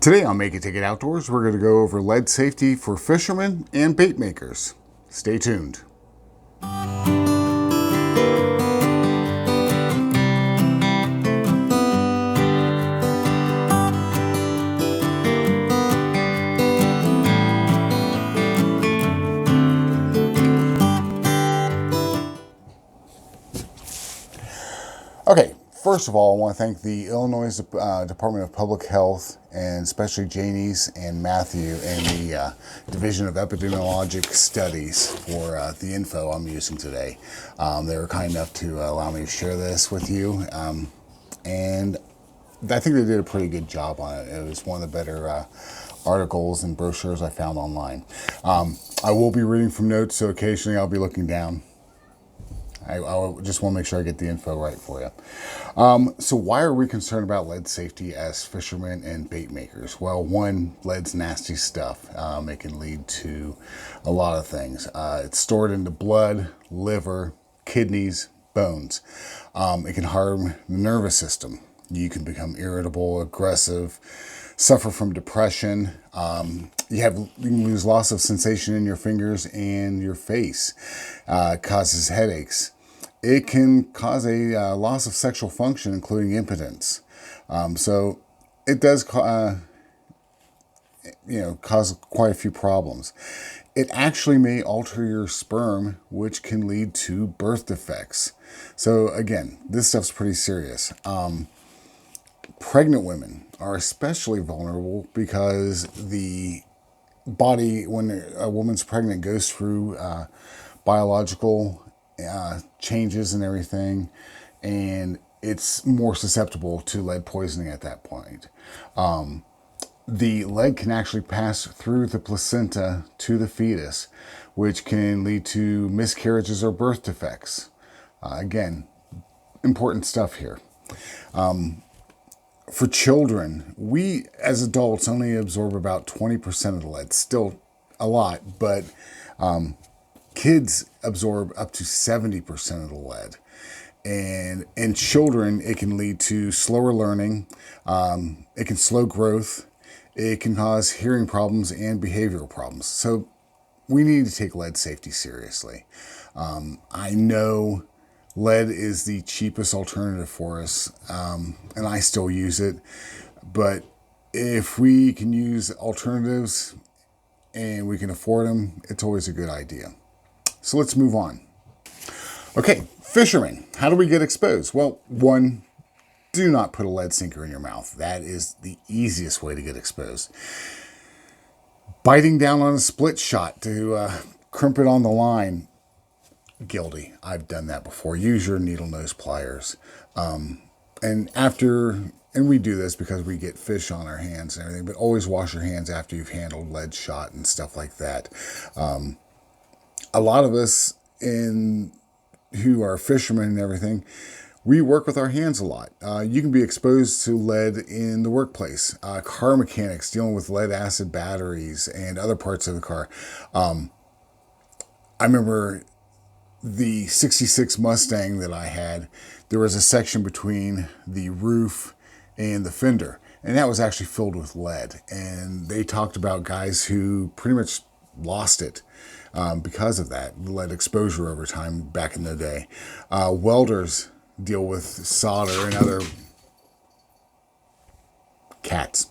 Today on Make It Take It Outdoors, we're going to go over lead safety for fishermen and bait makers. Stay tuned. Okay, first of all, I want to thank the Illinois Department of Public Health, and especially Janice and Matthew and the Division of Epidemiologic Studies for the info I'm using today. They were kind enough to allow me to share this with you, and I think they did a pretty good job on it. It was one of the better articles and brochures I found online. I will be reading from notes, so occasionally I'll be looking down. I just want to make sure I get the info right for you. So why are we concerned about lead safety as fishermen and bait makers? Well, one, lead's nasty stuff. It can lead to a lot of things. It's stored in the blood, liver, kidneys, bones. It can harm the nervous system. You can become irritable, aggressive, suffer from depression. You can lose loss of sensation in your fingers and your face. It causes headaches. It can cause a loss of sexual function, including impotence. So it does cause quite a few problems. It actually may alter your sperm, which can lead to birth defects. So again, this stuff's pretty serious. Pregnant women are especially vulnerable because the body, when a woman's pregnant, goes through biological changes and everything, and it's more susceptible to lead poisoning at that point. The lead can actually pass through the placenta to the fetus, which can lead to miscarriages or birth defects. Again, important stuff here. For children, we as adults only absorb about 20% of the lead. Still a lot, but kids absorb up to 70% of the lead. And in children, it can lead to slower learning. It can slow growth. It can cause hearing problems and behavioral problems. So we need to take lead safety seriously. I know lead is the cheapest alternative for us, and I still use it. But if we can use alternatives and we can afford them, it's always a good idea. So let's move on. Okay, fishermen, how do we get exposed? Well, one, do not put a lead sinker in your mouth. That is the easiest way to get exposed. Biting down on a split shot to crimp it on the line, guilty. I've done that before. Use your needle nose pliers. And we do this because we get fish on our hands and everything, but always wash your hands after you've handled lead shot and stuff like that. A lot of us who are fishermen and everything, we work with our hands a lot. You can be exposed to lead in the workplace. Car mechanics dealing with lead acid batteries and other parts of the car. I remember the 66 Mustang that I had, there was a section between the roof and the fender, and that was actually filled with lead. And they talked about guys who pretty much lost it because of that lead exposure over time back in the day. Welders deal with solder and other cats.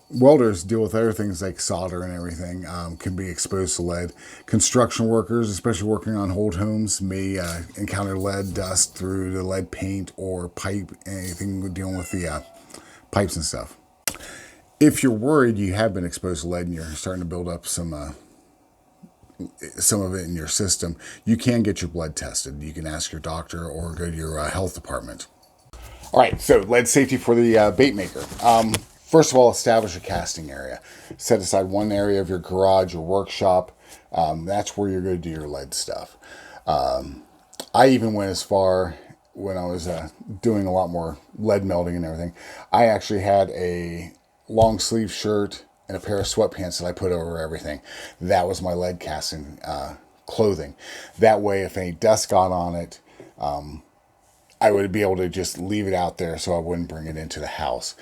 Welders deal with other things like solder and everything, can be exposed to lead. Construction workers, especially working on old homes, may encounter lead dust through the lead paint or pipe, anything dealing with the pipes and stuff. If you're worried you have been exposed to lead and you're starting to build up some of it in your system, you can get your blood tested. You can ask your doctor or go to your health department. All right, so lead safety for the bait maker. First of all, establish a casting area. Set aside one area of your garage or workshop. That's where you're going to do your lead stuff. I even went as far when I was doing a lot more lead melting and everything. I actually had a long sleeve shirt and a pair of sweatpants that I put over everything. That was my lead casting clothing. That way, if any dust got on it, I would be able to just leave it out there so I wouldn't bring it into the house.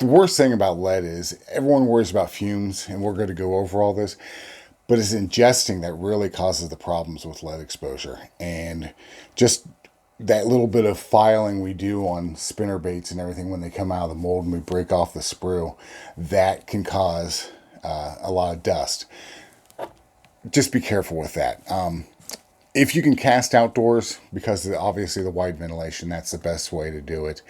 The worst thing about lead is everyone worries about fumes, and we're going to go over all this, but it's ingesting that really causes the problems with lead exposure. And just that little bit of filing we do on spinner baits and everything when they come out of the mold and we break off the sprue, that can cause a lot of dust. Just be careful with that. If you can cast outdoors, because obviously the wide ventilation, that's the best way to do it.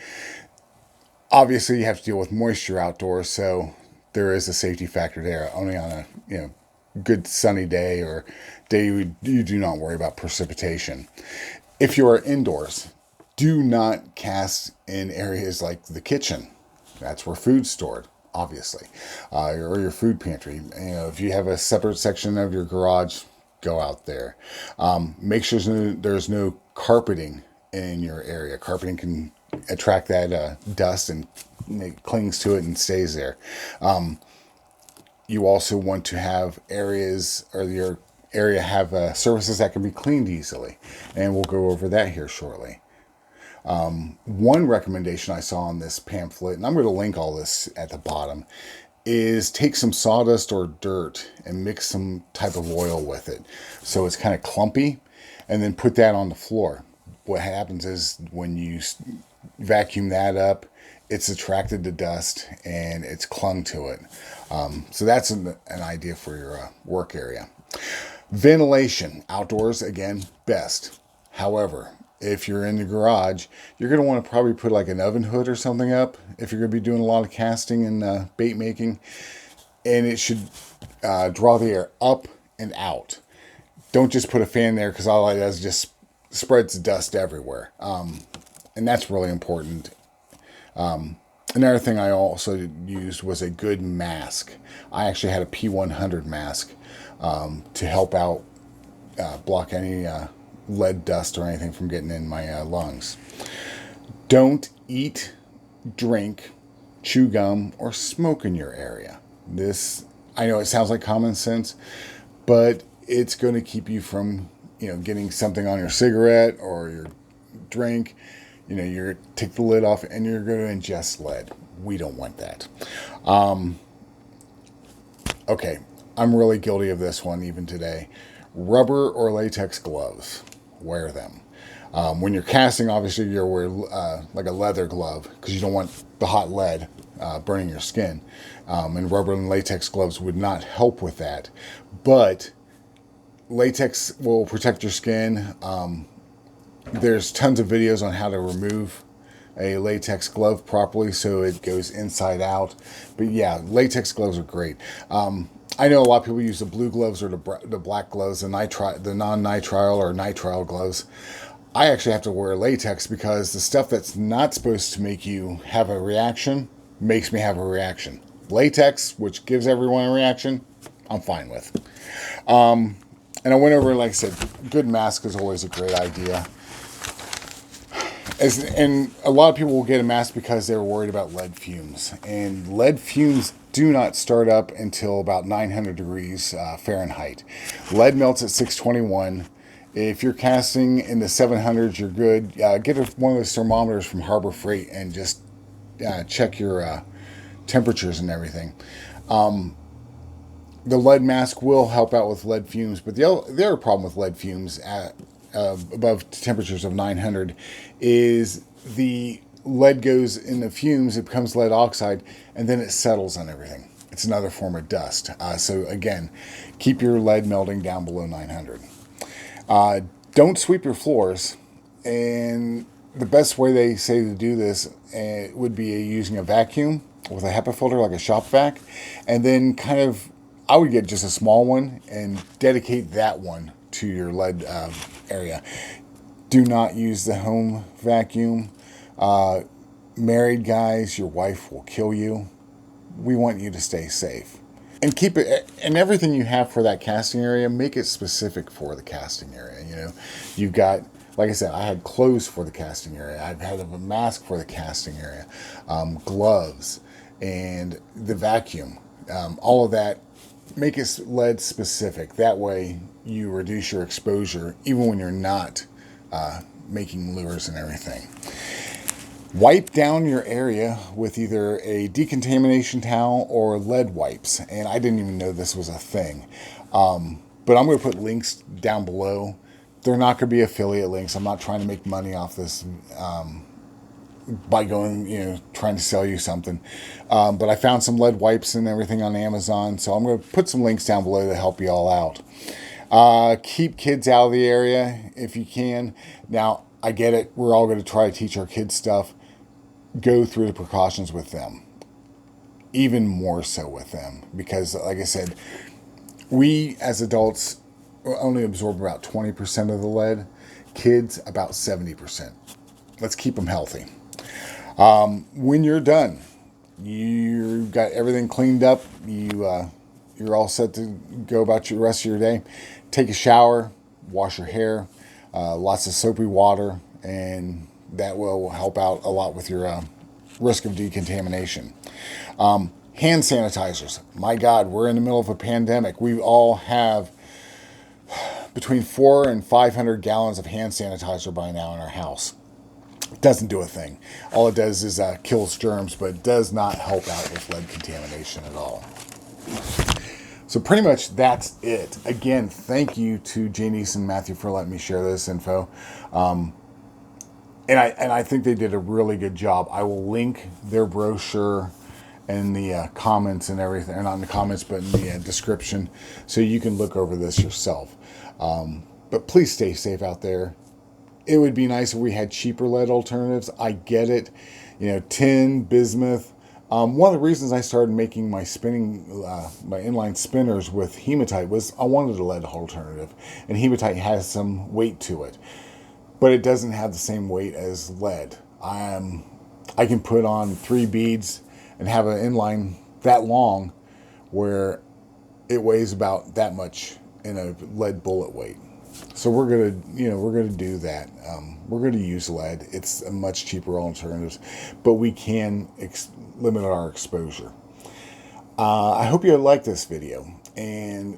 Obviously, you have to deal with moisture outdoors, so there is a safety factor there. Only on a good sunny day or day you do not worry about precipitation. If you are indoors, do not cast in areas like the kitchen. That's where food's stored, obviously, or your food pantry. If you have a separate section of your garage, go out there. Make sure there's no carpeting in your area. Carpeting can attract that dust, and it clings to it and stays there. You also want to have areas, or your area have surfaces that can be cleaned easily, and we'll go over that here shortly. One recommendation I saw on this pamphlet, and I'm going to link all this at the bottom, is take some sawdust or dirt and mix some type of oil with it so it's kind of clumpy, and then put that on the floor. What happens is when you vacuum that up, it's attracted to dust and it's clung to it. So that's an idea for your work area. Ventilation outdoors, again, best. However, if you're in the garage, you're going to want to probably put like an oven hood or something up if you're going to be doing a lot of casting and bait making, and it should draw the air up and out. Don't just put a fan there, because all it does is just spreads dust everywhere. And that's really important. Another thing I also used was a good mask. I actually had a P100 mask to help out block any lead dust or anything from getting in my lungs. Don't eat, drink, chew gum, or smoke in your area. This, I know it sounds like common sense, but it's going to keep you from getting something on your cigarette or your drink. You're going to take the lid off and you're going to ingest lead. We don't want that. Okay, I'm really guilty of this one even today. Rubber or latex gloves. Wear them. When you're casting, obviously you'll wear like a leather glove, because you don't want the hot lead burning your skin. And rubber and latex gloves would not help with that. But latex will protect your skin. There's tons of videos on how to remove a latex glove properly so it goes inside out. But yeah, latex gloves are great. I know a lot of people use the blue gloves or the black gloves, the non-nitrile or nitrile gloves. I actually have to wear latex because the stuff that's not supposed to make you have a reaction makes me have a reaction. Latex, which gives everyone a reaction, I'm fine with. And I went over, like I said, good mask is always a great idea. And a lot of people will get a mask because they're worried about lead fumes. And lead fumes do not start up until about 900 degrees Fahrenheit. Lead melts at 621. If you're casting in the 700s, you're good. Get one of those thermometers from Harbor Freight and just check your temperatures and everything. The lead mask will help out with lead fumes, but the other problem with lead fumes at above temperatures of 900 is the lead goes in the fumes, it becomes lead oxide, and then it settles on everything. It's another form of dust. So again, keep your lead melting down below 900. Don't sweep your floors, and the best way they say to do this would be using a vacuum with a HEPA filter, like a shop vac, and then I would get just a small one and dedicate that one to your lead area. Do not use the home vacuum. Married guys, your wife will kill you. We want you to stay safe. And keep it, and everything you have for that casting area, make it specific for the casting area. You've got, like I said, I had clothes for the casting area. I've had a mask for the casting area, gloves, and the vacuum. All of that, make it lead specific. That way you reduce your exposure even when you're not making lures and everything. Wipe down your area with either a decontamination towel or lead wipes. And I didn't even know this was a thing. But I'm going to put links down below. They're not going to be affiliate links. I'm not trying to make money off this by going, trying to sell you something. But I found some lead wipes and everything on Amazon. So I'm going to put some links down below to help you all out. Keep kids out of the area if you can. Now, I get it. We're all going to try to teach our kids stuff. Go through the precautions with them. Even more so with them. Because, like I said, we as adults only absorb about 20% of the lead. Kids, about 70%. Let's keep them healthy. When you're done, you've got everything cleaned up. You're all set to go about your rest of your day. Take a shower, wash your hair, lots of soapy water, and that will help out a lot with your risk of decontamination. Hand sanitizers. My God, we're in the middle of a pandemic. We all have between 400 and 500 gallons of hand sanitizer by now in our house. It doesn't do a thing. All it does is kills germs, but it does not help out with lead contamination at all. So pretty much that's it. Again, thank you to Janice and Matthew for letting me share this info. And I think they did a really good job. I will link their brochure in the comments and everything, or not in the comments, but in the description, so you can look over this yourself. But please stay safe out there. It would be nice if we had cheaper lead alternatives. I get it. Tin, bismuth. One of the reasons I started making my my inline spinners with hematite was I wanted a lead alternative. And hematite has some weight to it. But it doesn't have the same weight as lead. I can put on 3 beads and have an inline that long where it weighs about that much in a lead bullet weight. So we're gonna do that. We're gonna use lead. It's a much cheaper alternative, but we can limit our exposure. I hope you liked this video, and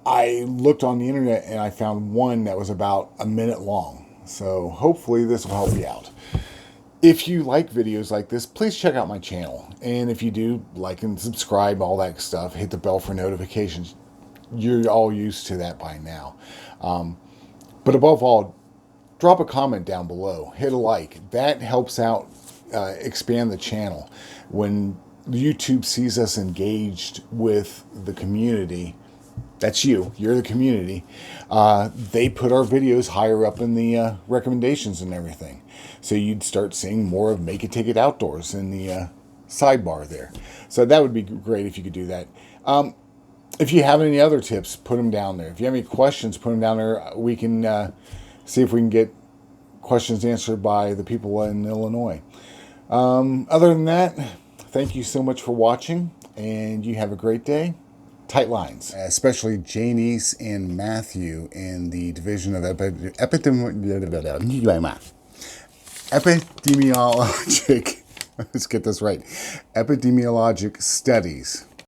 I looked on the internet and I found one that was about a minute long. So hopefully this will help you out. If you like videos like this, please check out my channel. And if you do, like and subscribe, all that stuff, hit the bell for notifications. You're all used to that by now. But above all, drop a comment down below. Hit a like. That helps out expand the channel. When YouTube sees us engaged with the community, that's you're the community, they put our videos higher up in the recommendations and everything. So you'd start seeing more of Make It Take It Outdoors in the sidebar there. So that would be great if you could do that. If you have any other tips, put them down there. If you have any questions, put them down there. We can see if we can get questions answered by the people in Illinois. Other than that, thank you so much for watching, and you have a great day. Tight lines. Especially Janice and Matthew in the division of epidemiologic, let's get this right, epidemiologic studies.